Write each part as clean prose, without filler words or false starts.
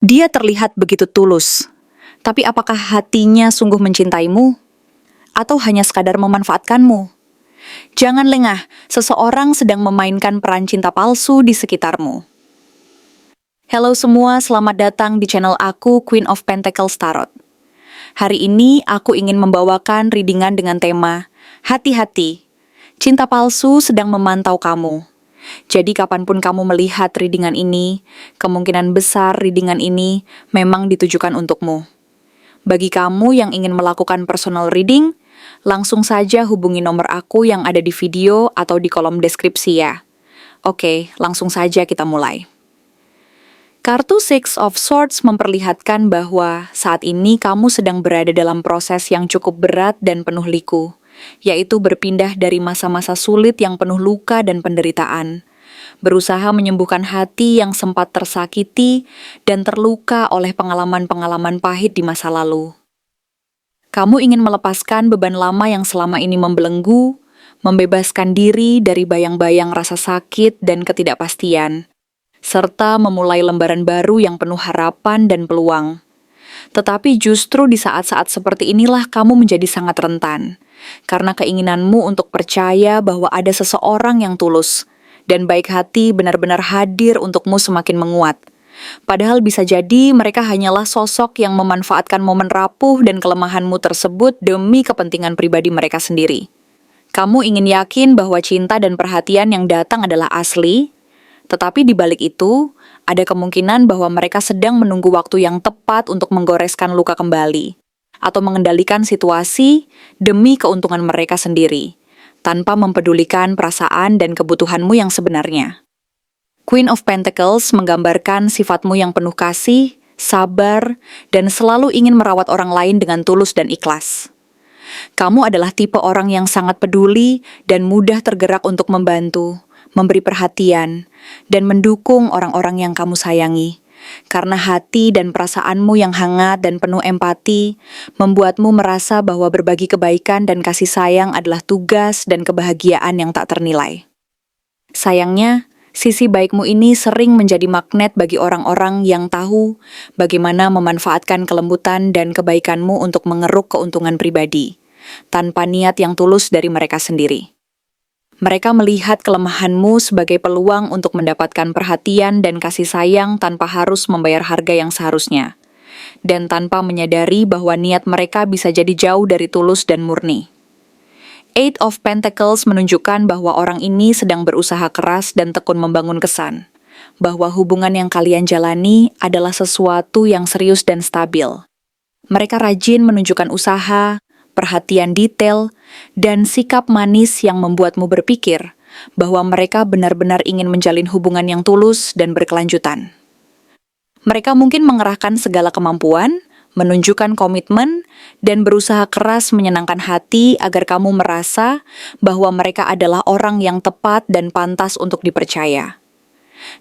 Dia terlihat begitu tulus, tapi apakah hatinya sungguh mencintaimu? Atau hanya sekadar memanfaatkanmu? Jangan lengah, seseorang sedang memainkan peran cinta palsu di sekitarmu. Halo semua, selamat datang di channel aku, Queen of Pentacles Tarot. Hari ini aku ingin membawakan readingan dengan tema Hati-hati, cinta palsu sedang memantau kamu. Jadi kapanpun kamu melihat readingan ini, kemungkinan besar readingan ini memang ditujukan untukmu. Bagi kamu yang ingin melakukan personal reading, langsung saja hubungi nomor aku yang ada di video atau di kolom deskripsi ya. Oke, langsung saja kita mulai. Kartu Six of Swords memperlihatkan bahwa saat ini kamu sedang berada dalam proses yang cukup berat dan penuh liku, yaitu berpindah dari masa-masa sulit yang penuh luka dan penderitaan, berusaha menyembuhkan hati yang sempat tersakiti dan terluka oleh pengalaman-pengalaman pahit di masa lalu. Kamu ingin melepaskan beban lama yang selama ini membelenggu, membebaskan diri dari bayang-bayang rasa sakit dan ketidakpastian, serta memulai lembaran baru yang penuh harapan dan peluang. Tetapi justru di saat-saat seperti inilah kamu menjadi sangat rentan, karena keinginanmu untuk percaya bahwa ada seseorang yang tulus dan baik hati benar-benar hadir untukmu semakin menguat. Padahal bisa jadi mereka hanyalah sosok yang memanfaatkan momen rapuh dan kelemahanmu tersebut demi kepentingan pribadi mereka sendiri. Kamu ingin yakin bahwa cinta dan perhatian yang datang adalah asli, tetapi di balik itu, ada kemungkinan bahwa mereka sedang menunggu waktu yang tepat untuk menggoreskan luka kembali, atau mengendalikan situasi demi keuntungan mereka sendiri, tanpa mempedulikan perasaan dan kebutuhanmu yang sebenarnya. Queen of Pentacles menggambarkan sifatmu yang penuh kasih, sabar, dan selalu ingin merawat orang lain dengan tulus dan ikhlas. Kamu adalah tipe orang yang sangat peduli dan mudah tergerak untuk membantu, memberi perhatian, dan mendukung orang-orang yang kamu sayangi. Karena hati dan perasaanmu yang hangat dan penuh empati, membuatmu merasa bahwa berbagi kebaikan dan kasih sayang adalah tugas dan kebahagiaan yang tak ternilai. Sayangnya, sisi baikmu ini sering menjadi magnet bagi orang-orang yang tahu bagaimana memanfaatkan kelembutan dan kebaikanmu untuk mengeruk keuntungan pribadi, tanpa niat yang tulus dari mereka sendiri. Mereka melihat kelemahanmu sebagai peluang untuk mendapatkan perhatian dan kasih sayang tanpa harus membayar harga yang seharusnya, dan tanpa menyadari bahwa niat mereka bisa jadi jauh dari tulus dan murni. Eight of Pentacles menunjukkan bahwa orang ini sedang berusaha keras dan tekun membangun kesan, bahwa hubungan yang kalian jalani adalah sesuatu yang serius dan stabil. Mereka rajin menunjukkan usaha, perhatian detail, dan sikap manis yang membuatmu berpikir bahwa mereka benar-benar ingin menjalin hubungan yang tulus dan berkelanjutan. Mereka mungkin mengerahkan segala kemampuan, menunjukkan komitmen, dan berusaha keras menyenangkan hati agar kamu merasa bahwa mereka adalah orang yang tepat dan pantas untuk dipercaya.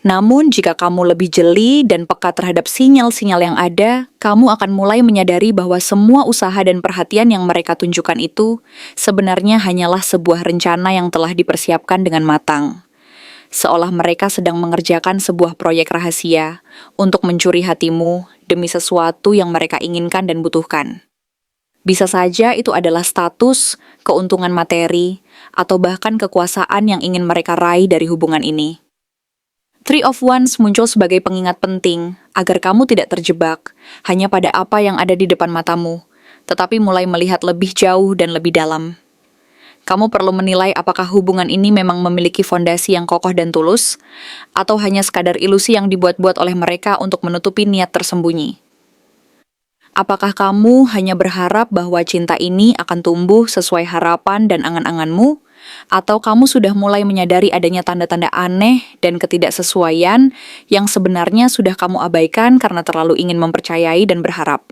Namun, jika kamu lebih jeli dan peka terhadap sinyal-sinyal yang ada, kamu akan mulai menyadari bahwa semua usaha dan perhatian yang mereka tunjukkan itu sebenarnya hanyalah sebuah rencana yang telah dipersiapkan dengan matang. Seolah mereka sedang mengerjakan sebuah proyek rahasia untuk mencuri hatimu demi sesuatu yang mereka inginkan dan butuhkan. Bisa saja itu adalah status, keuntungan materi, atau bahkan kekuasaan yang ingin mereka raih dari hubungan ini. Three of Wands muncul sebagai pengingat penting agar kamu tidak terjebak hanya pada apa yang ada di depan matamu, tetapi mulai melihat lebih jauh dan lebih dalam. Kamu perlu menilai apakah hubungan ini memang memiliki fondasi yang kokoh dan tulus, atau hanya sekadar ilusi yang dibuat-buat oleh mereka untuk menutupi niat tersembunyi. Apakah kamu hanya berharap bahwa cinta ini akan tumbuh sesuai harapan dan angan-anganmu, atau kamu sudah mulai menyadari adanya tanda-tanda aneh dan ketidaksesuaian yang sebenarnya sudah kamu abaikan karena terlalu ingin mempercayai dan berharap?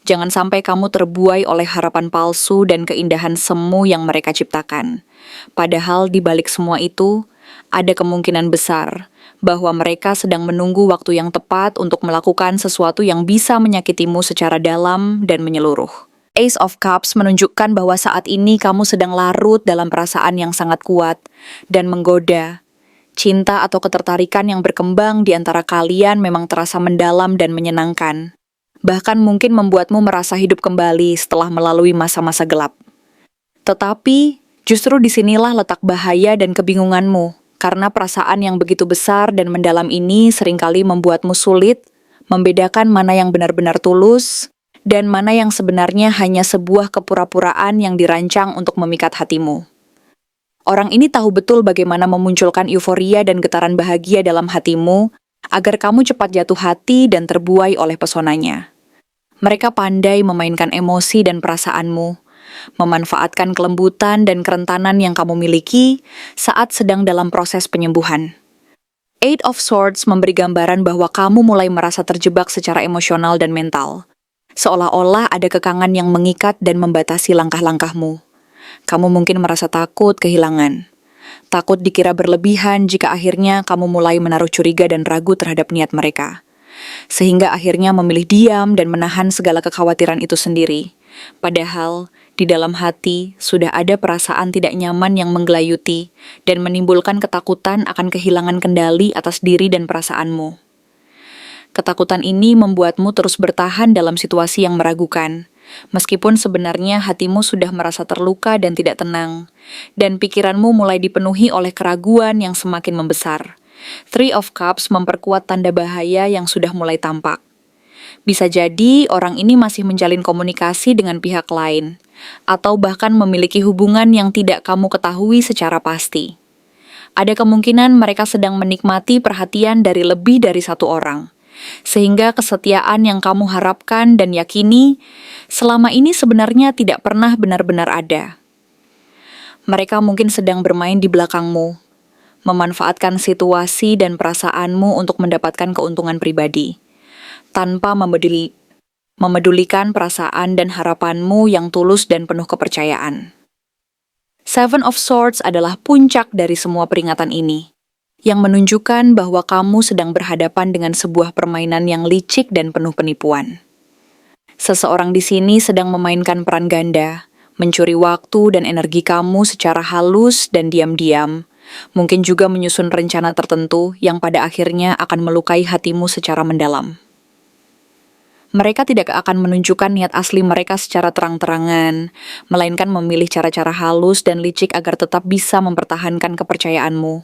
Jangan sampai kamu terbuai oleh harapan palsu dan keindahan semu yang mereka ciptakan. Padahal di balik semua itu, ada kemungkinan besar bahwa mereka sedang menunggu waktu yang tepat untuk melakukan sesuatu yang bisa menyakitimu secara dalam dan menyeluruh. Ace of Cups menunjukkan bahwa saat ini kamu sedang larut dalam perasaan yang sangat kuat dan menggoda. Cinta atau ketertarikan yang berkembang di antara kalian memang terasa mendalam dan menyenangkan. Bahkan mungkin membuatmu merasa hidup kembali setelah melalui masa-masa gelap. Tetapi, justru disinilah letak bahaya dan kebingunganmu, karena perasaan yang begitu besar dan mendalam ini seringkali membuatmu sulit membedakan mana yang benar-benar tulus dan mana yang sebenarnya hanya sebuah kepura-puraan yang dirancang untuk memikat hatimu. Orang ini tahu betul bagaimana memunculkan euforia dan getaran bahagia dalam hatimu agar kamu cepat jatuh hati dan terbuai oleh pesonanya. Mereka pandai memainkan emosi dan perasaanmu, memanfaatkan kelembutan dan kerentanan yang kamu miliki saat sedang dalam proses penyembuhan. Eight of Swords memberi gambaran bahwa kamu mulai merasa terjebak secara emosional dan mental, seolah-olah ada kekangan yang mengikat dan membatasi langkah-langkahmu. Kamu mungkin merasa takut kehilangan. Takut dikira berlebihan jika akhirnya kamu mulai menaruh curiga dan ragu terhadap niat mereka. Sehingga akhirnya memilih diam dan menahan segala kekhawatiran itu sendiri. Padahal, di dalam hati sudah ada perasaan tidak nyaman yang menggelayuti dan menimbulkan ketakutan akan kehilangan kendali atas diri dan perasaanmu. Ketakutan ini membuatmu terus bertahan dalam situasi yang meragukan, meskipun sebenarnya hatimu sudah merasa terluka dan tidak tenang, dan pikiranmu mulai dipenuhi oleh keraguan yang semakin membesar. Three of Cups memperkuat tanda bahaya yang sudah mulai tampak. Bisa jadi orang ini masih menjalin komunikasi dengan pihak lain, atau bahkan memiliki hubungan yang tidak kamu ketahui secara pasti. Ada kemungkinan mereka sedang menikmati perhatian dari lebih dari satu orang, sehingga kesetiaan yang kamu harapkan dan yakini selama ini sebenarnya tidak pernah benar-benar ada. Mereka mungkin sedang bermain di belakangmu, memanfaatkan situasi dan perasaanmu untuk mendapatkan keuntungan pribadi, tanpa memedulikan perasaan dan harapanmu yang tulus dan penuh kepercayaan. Seven of Swords adalah puncak dari semua peringatan ini, yang menunjukkan bahwa kamu sedang berhadapan dengan sebuah permainan yang licik dan penuh penipuan. Seseorang di sini sedang memainkan peran ganda, mencuri waktu dan energi kamu secara halus dan diam-diam, mungkin juga menyusun rencana tertentu yang pada akhirnya akan melukai hatimu secara mendalam. Mereka tidak akan menunjukkan niat asli mereka secara terang-terangan, melainkan memilih cara-cara halus dan licik agar tetap bisa mempertahankan kepercayaanmu,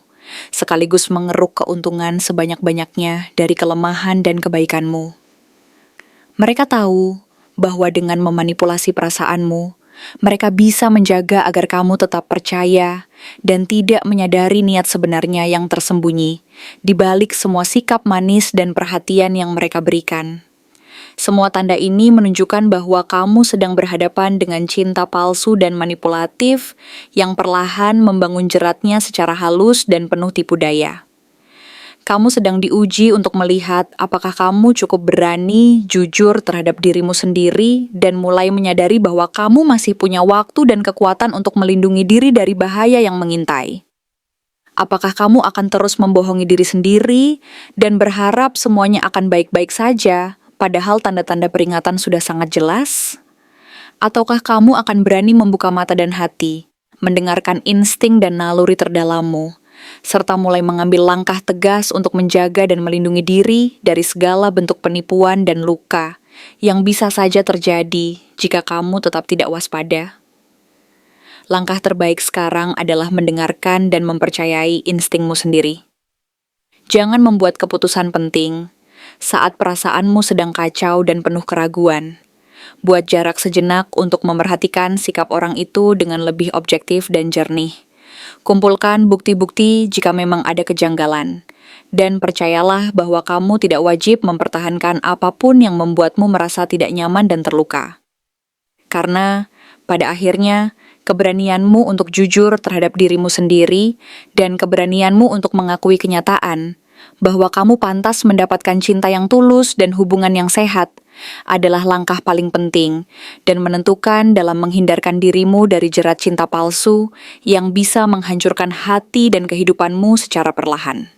sekaligus mengeruk keuntungan sebanyak-banyaknya dari kelemahan dan kebaikanmu. Mereka tahu bahwa dengan memanipulasi perasaanmu, mereka bisa menjaga agar kamu tetap percaya dan tidak menyadari niat sebenarnya yang tersembunyi di balik semua sikap manis dan perhatian yang mereka berikan. Semua tanda ini menunjukkan bahwa kamu sedang berhadapan dengan cinta palsu dan manipulatif yang perlahan membangun jeratnya secara halus dan penuh tipu daya. Kamu sedang diuji untuk melihat apakah kamu cukup berani, jujur terhadap dirimu sendiri, dan mulai menyadari bahwa kamu masih punya waktu dan kekuatan untuk melindungi diri dari bahaya yang mengintai. Apakah kamu akan terus membohongi diri sendiri dan berharap semuanya akan baik-baik saja, padahal tanda-tanda peringatan sudah sangat jelas? Ataukah kamu akan berani membuka mata dan hati, mendengarkan insting dan naluri terdalammu, serta mulai mengambil langkah tegas untuk menjaga dan melindungi diri dari segala bentuk penipuan dan luka yang bisa saja terjadi jika kamu tetap tidak waspada? Langkah terbaik sekarang adalah mendengarkan dan mempercayai instingmu sendiri. Jangan membuat keputusan penting saat perasaanmu sedang kacau dan penuh keraguan. Buat jarak sejenak untuk memerhatikan sikap orang itu dengan lebih objektif dan jernih. Kumpulkan bukti-bukti jika memang ada kejanggalan, dan percayalah bahwa kamu tidak wajib mempertahankan apapun yang membuatmu merasa tidak nyaman dan terluka. Karena, pada akhirnya, keberanianmu untuk jujur terhadap dirimu sendiri dan keberanianmu untuk mengakui kenyataan bahwa kamu pantas mendapatkan cinta yang tulus dan hubungan yang sehat adalah langkah paling penting dan menentukan dalam menghindarkan dirimu dari jerat cinta palsu yang bisa menghancurkan hati dan kehidupanmu secara perlahan.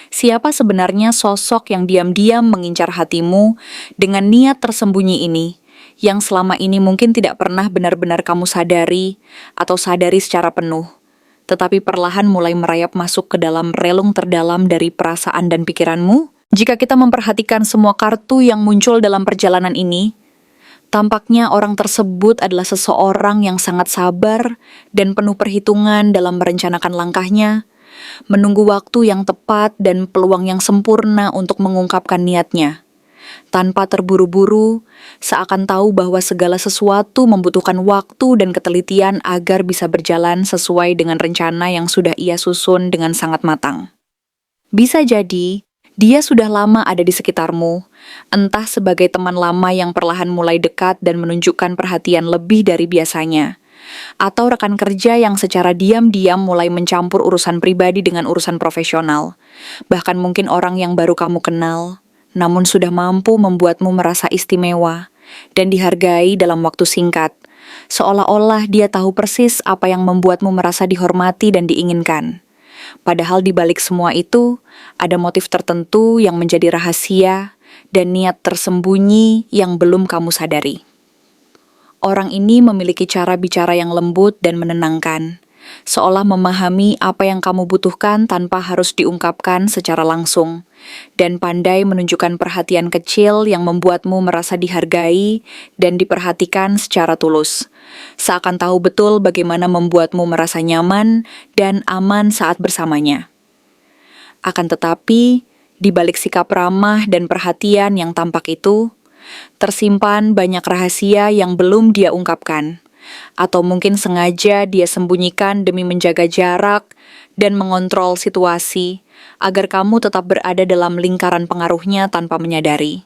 Siapa sebenarnya sosok yang diam-diam mengincar hatimu dengan niat tersembunyi ini, yang selama ini mungkin tidak pernah benar-benar kamu sadari atau sadari secara penuh, tetapi perlahan mulai merayap masuk ke dalam relung terdalam dari perasaan dan pikiranmu? Jika kita memperhatikan semua kartu yang muncul dalam perjalanan ini, tampaknya orang tersebut adalah seseorang yang sangat sabar dan penuh perhitungan dalam merencanakan langkahnya, menunggu waktu yang tepat dan peluang yang sempurna untuk mengungkapkan niatnya. Tanpa terburu-buru, seakan tahu bahwa segala sesuatu membutuhkan waktu dan ketelitian agar bisa berjalan sesuai dengan rencana yang sudah ia susun dengan sangat matang. Bisa jadi, dia sudah lama ada di sekitarmu, entah sebagai teman lama yang perlahan mulai dekat dan menunjukkan perhatian lebih dari biasanya, atau rekan kerja yang secara diam-diam mulai mencampur urusan pribadi dengan urusan profesional, bahkan mungkin orang yang baru kamu kenal, namun sudah mampu membuatmu merasa istimewa dan dihargai dalam waktu singkat, seolah-olah dia tahu persis apa yang membuatmu merasa dihormati dan diinginkan. Padahal di balik semua itu, ada motif tertentu yang menjadi rahasia dan niat tersembunyi yang belum kamu sadari. Orang ini memiliki cara bicara yang lembut dan menenangkan, seolah memahami apa yang kamu butuhkan tanpa harus diungkapkan secara langsung, dan pandai menunjukkan perhatian kecil yang membuatmu merasa dihargai dan diperhatikan secara tulus. Seakan tahu betul bagaimana membuatmu merasa nyaman dan aman saat bersamanya. Akan tetapi, di balik sikap ramah dan perhatian yang tampak itu, tersimpan banyak rahasia yang belum dia ungkapkan, atau mungkin sengaja dia sembunyikan demi menjaga jarak dan mengontrol situasi, agar kamu tetap berada dalam lingkaran pengaruhnya tanpa menyadari.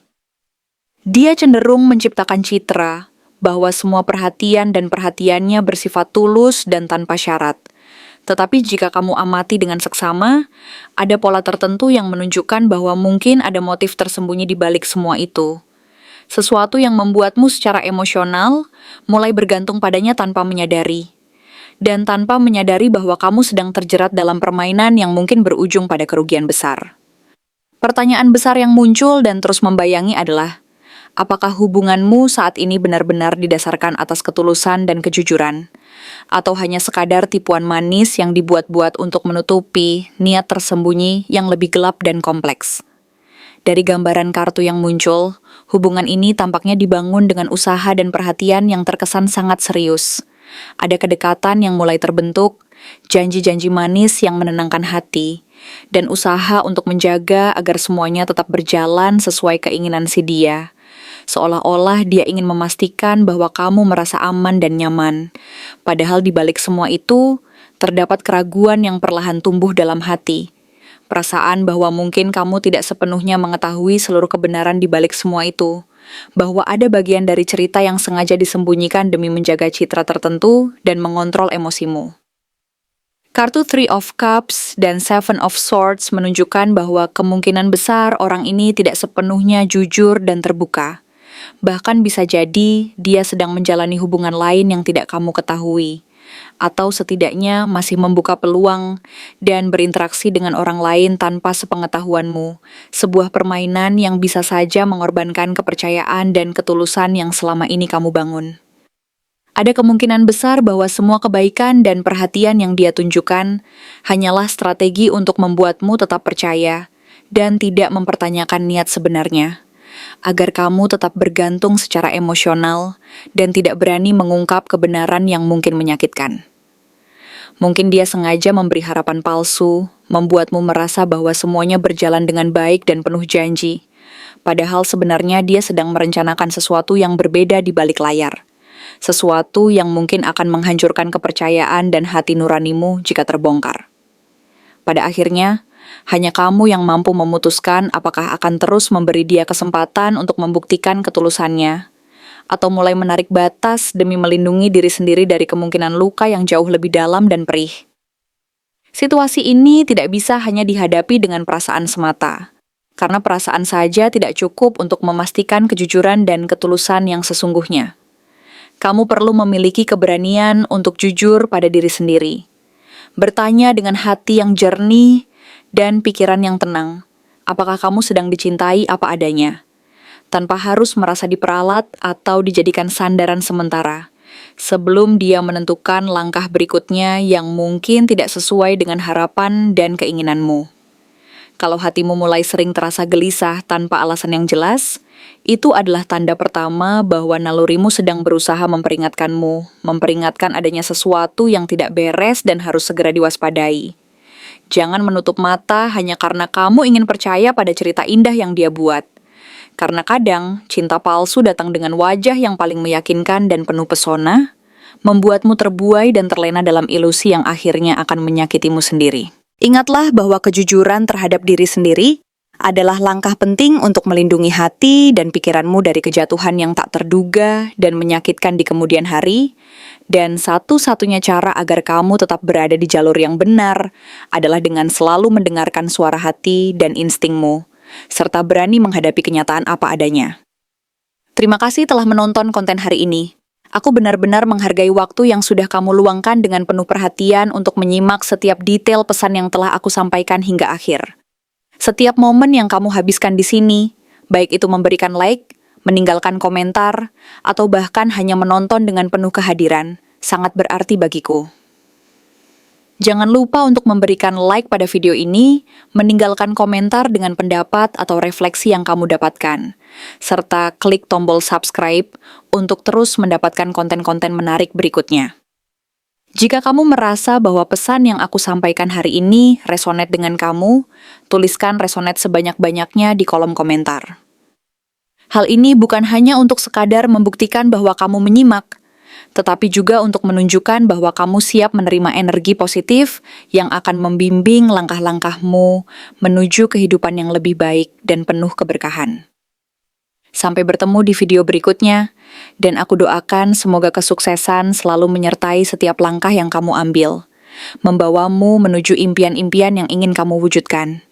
Dia cenderung menciptakan citra bahwa semua perhatian dan perhatiannya bersifat tulus dan tanpa syarat. Tetapi jika kamu amati dengan seksama, ada pola tertentu yang menunjukkan bahwa mungkin ada motif tersembunyi di balik semua itu. Sesuatu yang membuatmu secara emosional mulai bergantung padanya tanpa menyadari. Dan tanpa menyadari bahwa kamu sedang terjerat dalam permainan yang mungkin berujung pada kerugian besar. Pertanyaan besar yang muncul dan terus membayangi adalah, apakah hubunganmu saat ini benar-benar didasarkan atas ketulusan dan kejujuran? Atau hanya sekadar tipuan manis yang dibuat-buat untuk menutupi niat tersembunyi yang lebih gelap dan kompleks? Dari gambaran kartu yang muncul, hubungan ini tampaknya dibangun dengan usaha dan perhatian yang terkesan sangat serius. Ada kedekatan yang mulai terbentuk, janji-janji manis yang menenangkan hati, dan usaha untuk menjaga agar semuanya tetap berjalan sesuai keinginan si dia. Seolah-olah dia ingin memastikan bahwa kamu merasa aman dan nyaman. Padahal di balik semua itu, terdapat keraguan yang perlahan tumbuh dalam hati. Perasaan bahwa mungkin kamu tidak sepenuhnya mengetahui seluruh kebenaran di balik semua itu. Bahwa ada bagian dari cerita yang sengaja disembunyikan demi menjaga citra tertentu dan mengontrol emosimu. Kartu Three of Cups dan Seven of Swords menunjukkan bahwa kemungkinan besar orang ini tidak sepenuhnya jujur dan terbuka. Bahkan bisa jadi dia sedang menjalani hubungan lain yang tidak kamu ketahui, atau setidaknya masih membuka peluang dan berinteraksi dengan orang lain tanpa sepengetahuanmu, sebuah permainan yang bisa saja mengorbankan kepercayaan dan ketulusan yang selama ini kamu bangun. Ada kemungkinan besar bahwa semua kebaikan dan perhatian yang dia tunjukkan hanyalah strategi untuk membuatmu tetap percaya dan tidak mempertanyakan niat sebenarnya, agar kamu tetap bergantung secara emosional dan tidak berani mengungkap kebenaran yang mungkin menyakitkan. Mungkin dia sengaja memberi harapan palsu, membuatmu merasa bahwa semuanya berjalan dengan baik dan penuh janji, padahal sebenarnya dia sedang merencanakan sesuatu yang berbeda di balik layar. Sesuatu yang mungkin akan menghancurkan kepercayaan dan hati nuranimu jika terbongkar. Pada akhirnya, hanya kamu yang mampu memutuskan apakah akan terus memberi dia kesempatan untuk membuktikan ketulusannya, atau mulai menarik batas demi melindungi diri sendiri dari kemungkinan luka yang jauh lebih dalam dan perih. Situasi ini tidak bisa hanya dihadapi dengan perasaan semata, karena perasaan saja tidak cukup untuk memastikan kejujuran dan ketulusan yang sesungguhnya. Kamu perlu memiliki keberanian untuk jujur pada diri sendiri, bertanya dengan hati yang jernih dan pikiran yang tenang, apakah kamu sedang dicintai apa adanya, tanpa harus merasa diperalat atau dijadikan sandaran sementara, sebelum dia menentukan langkah berikutnya yang mungkin tidak sesuai dengan harapan dan keinginanmu. Kalau hatimu mulai sering terasa gelisah tanpa alasan yang jelas, itu adalah tanda pertama bahwa nalurimu sedang berusaha memperingatkanmu, memperingatkan adanya sesuatu yang tidak beres dan harus segera diwaspadai. Jangan menutup mata hanya karena kamu ingin percaya pada cerita indah yang dia buat. Karena kadang, cinta palsu datang dengan wajah yang paling meyakinkan dan penuh pesona, membuatmu terbuai dan terlena dalam ilusi yang akhirnya akan menyakitimu sendiri. Ingatlah bahwa kejujuran terhadap diri sendiri adalah langkah penting untuk melindungi hati dan pikiranmu dari kejatuhan yang tak terduga dan menyakitkan di kemudian hari, dan satu-satunya cara agar kamu tetap berada di jalur yang benar adalah dengan selalu mendengarkan suara hati dan instingmu, serta berani menghadapi kenyataan apa adanya. Terima kasih telah menonton konten hari ini. Aku benar-benar menghargai waktu yang sudah kamu luangkan dengan penuh perhatian untuk menyimak setiap detail pesan yang telah aku sampaikan hingga akhir. Setiap momen yang kamu habiskan di sini, baik itu memberikan like, meninggalkan komentar, atau bahkan hanya menonton dengan penuh kehadiran, sangat berarti bagiku. Jangan lupa untuk memberikan like pada video ini, meninggalkan komentar dengan pendapat atau refleksi yang kamu dapatkan, serta klik tombol subscribe untuk terus mendapatkan konten-konten menarik berikutnya. Jika kamu merasa bahwa pesan yang aku sampaikan hari ini resonate dengan kamu, tuliskan resonate sebanyak-banyaknya di kolom komentar. Hal ini bukan hanya untuk sekadar membuktikan bahwa kamu menyimak, tetapi juga untuk menunjukkan bahwa kamu siap menerima energi positif yang akan membimbing langkah-langkahmu menuju kehidupan yang lebih baik dan penuh keberkahan. Sampai bertemu di video berikutnya, dan aku doakan semoga kesuksesan selalu menyertai setiap langkah yang kamu ambil, membawamu menuju impian-impian yang ingin kamu wujudkan.